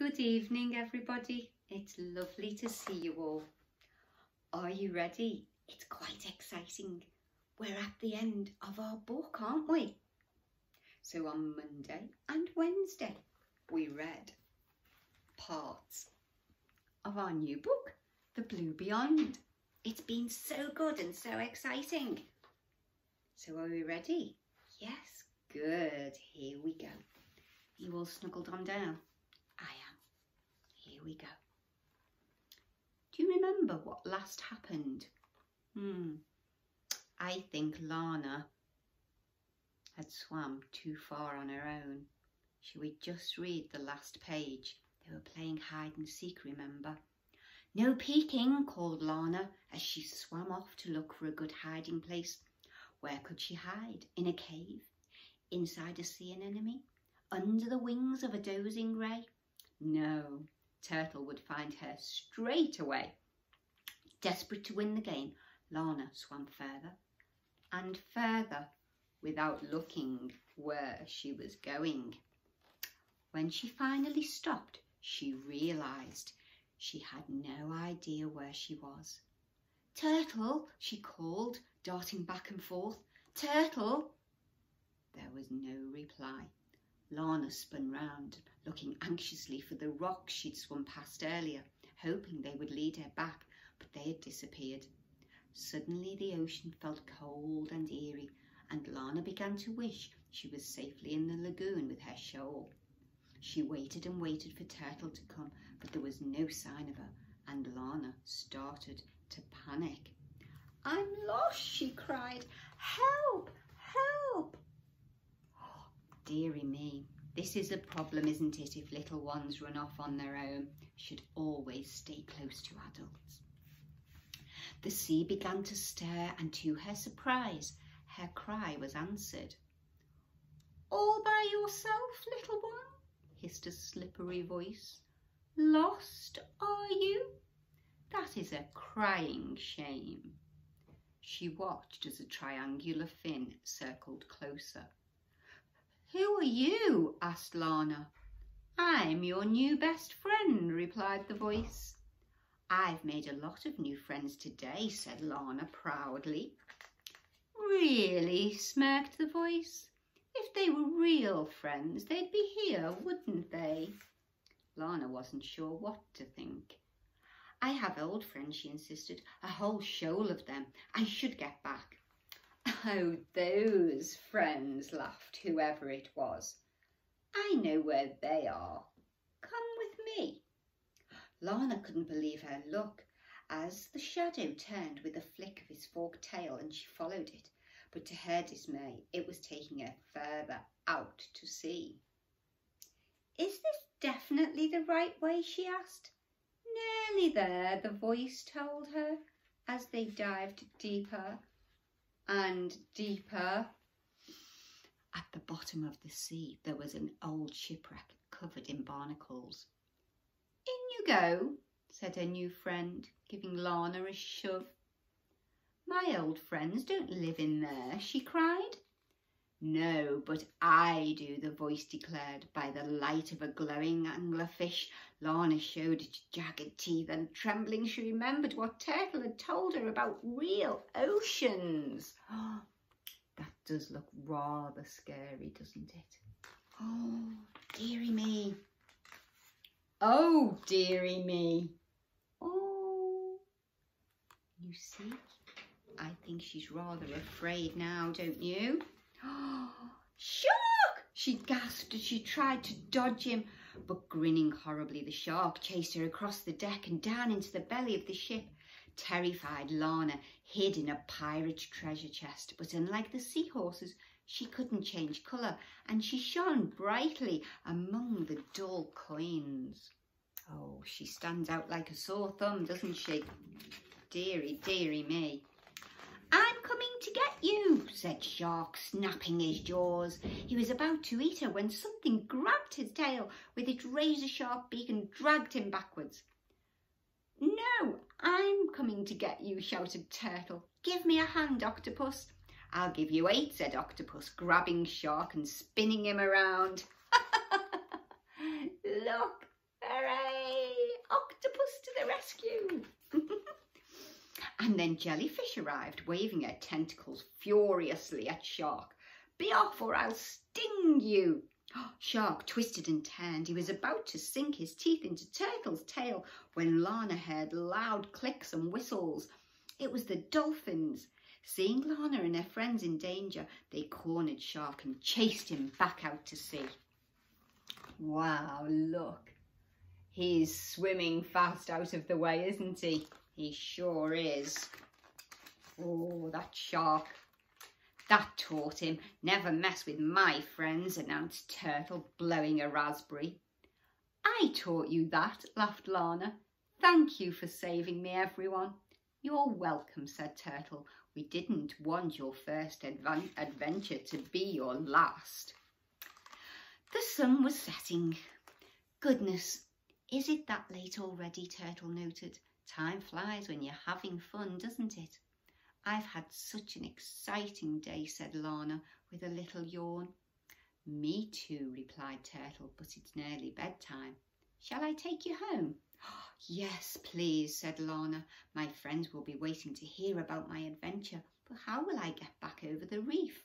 Good evening, everybody. It's lovely to see you all. Are you ready? It's quite exciting. We're at the end of our book, aren't we? So on Monday and Wednesday, we read parts of our new book, The Blue Beyond. It's been so good and so exciting. So are we ready? Yes, good. Here we go. You all snuggled on down? I am. Here we go. Do you remember what last happened? I think Lana had swam too far on her own. Shall we just read the last page? They were playing hide and seek, remember? No peeking, called Lana as she swam off to look for a good hiding place. Where could she hide? In a cave? Inside a sea anemone? Under the wings of a dozing ray? No, Turtle would find her straight away. Desperate to win the game, Lana swam further and further without looking where she was going. When she finally stopped, she realised she had no idea where she was. Turtle, she called, darting back and forth. Turtle! There was no reply. Lana spun round, looking anxiously for the rocks she'd swum past earlier, hoping they would lead her back, but they had disappeared. Suddenly the ocean felt cold and eerie, and Lana began to wish she was safely in the lagoon with her shoal. She waited and waited for Turtle to come, but there was no sign of her, and Lana started to panic. "I'm lost," she cried. "Help! Help!" Dearie me, this is a problem, isn't it, if little ones run off on their own? Should always stay close to adults. The sea began to stir, and to her surprise, her cry was answered. "All by yourself, little one?" hissed a slippery voice. "Lost, are you? That is a crying shame." She watched as a triangular fin circled closer. "Who are you?" asked Lana. "I'm your new best friend," replied the voice. "I've made a lot of new friends today," said Lana proudly. "Really?" smirked the voice. "If they were real friends, they'd be here, wouldn't they?" Lana wasn't sure what to think. "I have old friends," she insisted, "a whole shoal of them. I should get back." "Oh, those friends," laughed whoever it was. "I know where they are. Come with me." Lana couldn't believe her luck as the shadow turned with a flick of his forked tail, and she followed it. But to her dismay, it was taking her further out to sea. "Is this definitely the right way?" she asked. "Nearly there," the voice told her as they dived deeper and deeper. At the bottom of the sea, there was an old shipwreck covered in barnacles. "In you go," said her new friend, giving Lana a shove. "My old friends don't live in there," she cried. "No, but I do," the voice declared. By the light of a glowing anglerfish, Lana showed its jagged teeth, and trembling she remembered what Turtle had told her about real oceans. That does look rather scary, doesn't it? Oh, dearie me. Oh, dearie me. Oh, you see, I think she's rather afraid now, don't you? "Shark!" she gasped as she tried to dodge him, but grinning horribly, the shark chased her across the deck and down into the belly of the ship. Terrified, Lana hid in a pirate's treasure chest, but unlike the seahorses, she couldn't change colour, and she shone brightly among the dull coins. Oh, she stands out like a sore thumb, doesn't she? Dearie, dearie me. "I'm coming to get you," said Shark, snapping his jaws. He was about to eat her when something grabbed his tail with its razor-sharp beak and dragged him backwards. "No, I'm coming to get you," shouted Turtle. "Give me a hand, Octopus." "I'll give you 8, said Octopus, grabbing Shark and spinning him around. "Look, to the rescue. And then Jellyfish arrived, waving her tentacles furiously at Shark. Be off or I'll sting you. Shark twisted and turned. He was about to sink his teeth into Turtle's tail when Lana heard loud clicks and whistles. It was the dolphins. Seeing Lana and her friends in danger, they cornered Shark and chased him back out to sea. Wow, look. He's swimming fast out of the way, isn't he? He sure is. Oh, that shark. That taught him. Never mess with my friends, announced Turtle, blowing a raspberry. I taught you that, laughed Lana. Thank you for saving me, everyone. You're welcome, said Turtle. We didn't want your first adventure to be your last. The sun was setting. Goodness, is it that late already? Turtle noted. Time flies when you're having fun, doesn't it? I've had such an exciting day, said Lana with a little yawn. Me too, replied Turtle, but it's nearly bedtime. Shall I take you home? Yes, please, said Lana. My friends will be waiting to hear about my adventure, but how will I get back over the reef?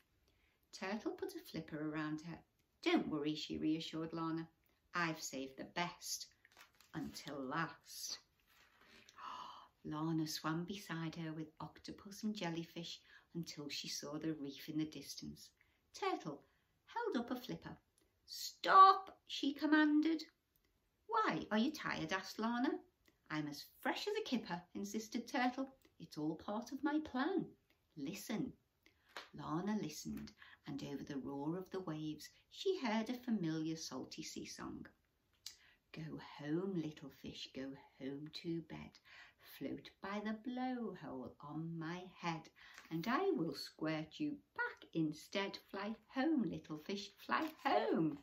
Turtle put a flipper around her. Don't worry, she reassured Lana. I've saved the best until last. Lana swam beside her with Octopus and Jellyfish until she saw the reef in the distance. Turtle held up a flipper. Stop, she commanded. Why, are you tired? Asked Lana. I'm as fresh as a kipper, insisted Turtle. It's all part of my plan. Listen. Lana listened, and over the roar of the waves she heard a familiar salty sea song. Go home, little fish, go home to bed. Float by the blowhole on my head, and I will squirt you back instead. Fly home, little fish, fly home.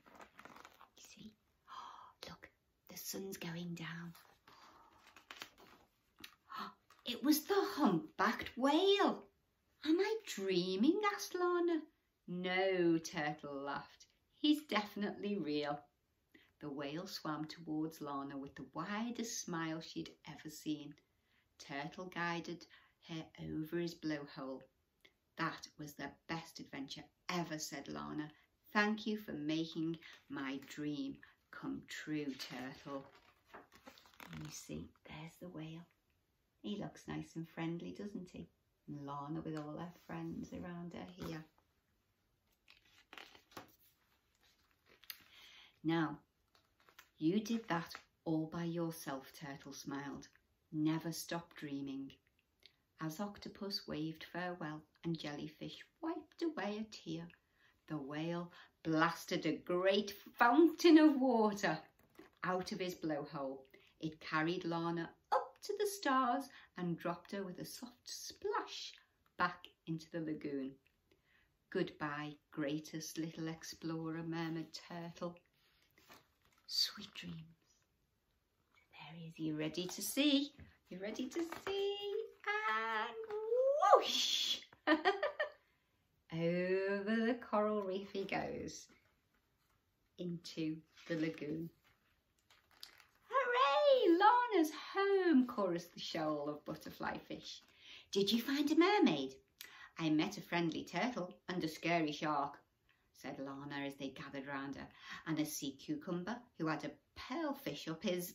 You see? Oh, look, the sun's going down. It was the humpbacked whale. Am I dreaming? Asked Lana. No, Turtle laughed. He's definitely real. The whale swam towards Lana with the widest smile she'd ever seen. Turtle guided her over his blowhole. That was the best adventure ever, said Lana. Thank you for making my dream come true, Turtle. And you see, there's the whale. He looks nice and friendly, doesn't he? And Lana with all her friends around her here. Now, you did that all by yourself, Turtle smiled. Never stop dreaming. As Octopus waved farewell and Jellyfish wiped away a tear, the whale blasted a great fountain of water out of his blowhole. It carried Lana up to the stars and dropped her with a soft splash back into the lagoon. Goodbye, greatest little explorer, murmured Turtle. Sweet dreams. There he is. You ready to see? You ready to see? And whoosh! Over the coral reef he goes into the lagoon. Hooray! Lana's home, chorused the shoal of butterfly fish. Did you find a mermaid? I met a friendly turtle and a scary shark, said Lana as they gathered round her, and a sea cucumber who had a pearlfish up his...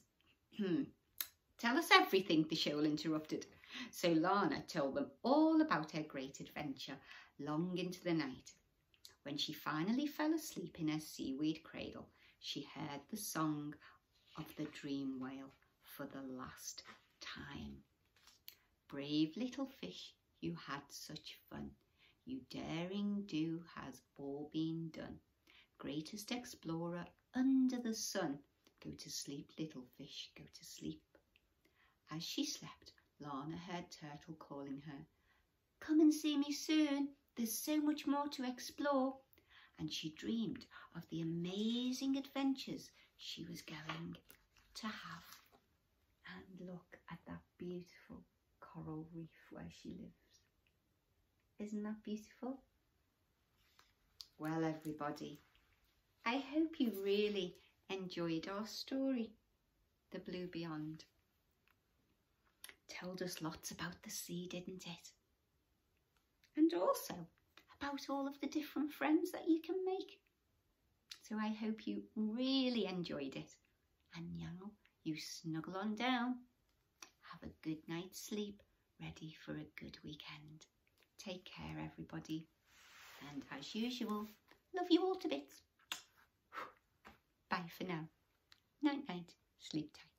Tell us everything, the shoal interrupted. So Lana told them all about her great adventure long into the night. When she finally fell asleep in her seaweed cradle, she heard the song of the dream whale for the last time. Brave little fish, you had such fun. You daring do has all been done. Greatest explorer under the sun. Go to sleep, little fish, go to sleep. As she slept, Lana heard Turtle calling her. Come and see me soon. There's so much more to explore. And she dreamed of the amazing adventures she was going to have. And look at that beautiful coral reef where she lives. Isn't that beautiful? Well, everybody, I hope you really enjoyed our story, The Blue Beyond. Told us lots about the sea, didn't it? And also about all of the different friends that you can make. So I hope you really enjoyed it. And now you snuggle on down. Have a good night's sleep, ready for a good weekend. Take care, everybody. And as usual, love you all to bits. Bye for now. Night, night. Sleep tight.